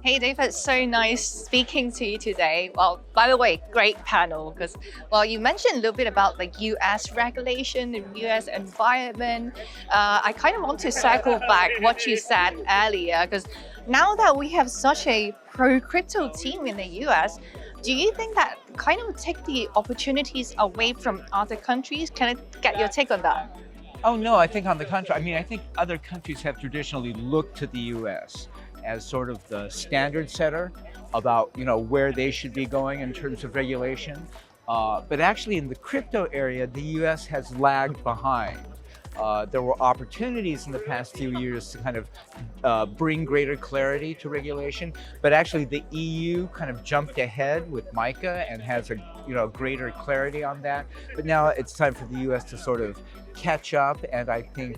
Hey David, so nice speaking to you today. Well, by the way, great panel because, well, you mentioned a little bit about like US regulation, the US environment. I kind of want to circle back what you said earlier because now that we have such a pro-crypto team in the US, do you think that kind of take the opportunities away from other countries? Can I get your take on that? Oh no, I think on the contrary. I mean, I think other countries have traditionally looked to the U.S. as sort of the standard setter about where they should be going in terms of regulation. But actually, in the crypto area, the U.S. has lagged behind. There were opportunities in the past few years to kind of bring greater clarity to regulation, but actually the EU kind of jumped ahead with MiCA and has a greater clarity on that. But now it's time for the U.S. to sort of catch up, and I think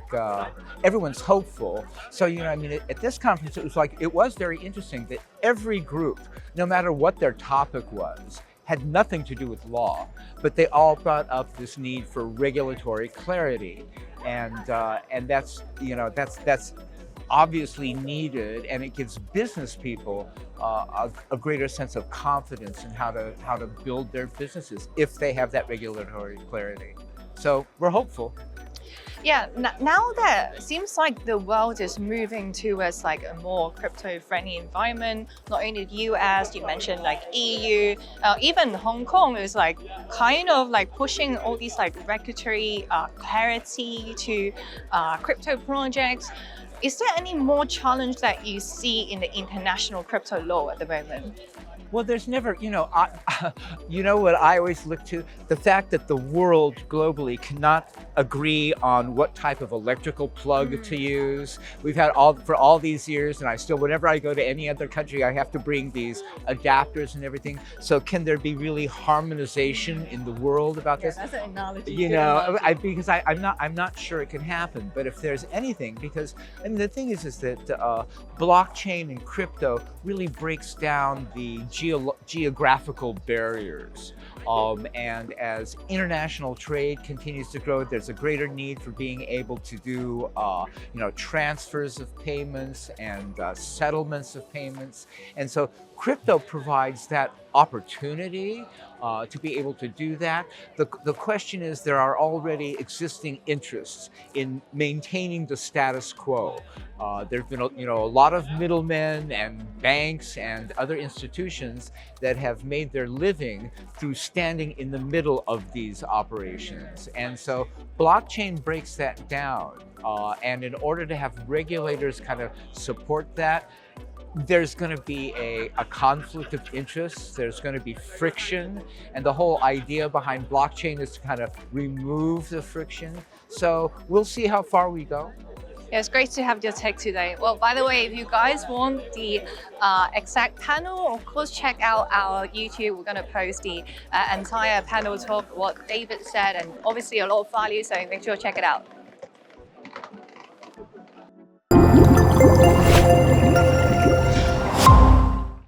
everyone's hopeful. So I mean, at this conference, it was very interesting that every group, no matter what their topic was, had nothing to do with law, but they all brought up this need for regulatory clarity, and that's that's obviously needed, and it gives business people a greater sense of confidence in how to build their businesses if they have that regulatory clarity. So we're hopeful. Yeah, now that it seems like the world is moving towards like a more crypto-friendly environment, not only the US, you mentioned like EU, even Hong Kong is like kind of like pushing all these like regulatory clarity to crypto projects. Is there any more challenge that you see in the international crypto law at the moment? Well, there's never, what I always look to, the fact that the world globally cannot agree on what type of electrical plug to use. We've had for all these years, and I still, whenever I go to any other country, I have to bring these adapters and everything. So can there be really harmonization in the world about this? That's an analogy. Because I'm not sure it can happen. But if there's anything, because I mean, the thing is that blockchain and crypto really breaks down the geographical barriers. And as international trade continues to grow, there's a greater need for being able to do transfers of payments and settlements of payments. And so crypto provides that opportunity to be able to do that. The question is, there are already existing interests in maintaining the status quo. There have been a lot of middlemen and banks and other institutions that have made their living through standing in the middle of these operations. And so blockchain breaks that down. And in order to have regulators kind of support that, there's going to be a conflict of interests, there's going to be friction, and the whole idea behind blockchain is to kind of remove the friction. So we'll see how far we go. Yeah, it's great to have your take today. Well, by the way, if you guys want the exact panel, of course, check out our YouTube. We're going to post the entire panel talk, what David said, and obviously a lot of value, so make sure to check it out.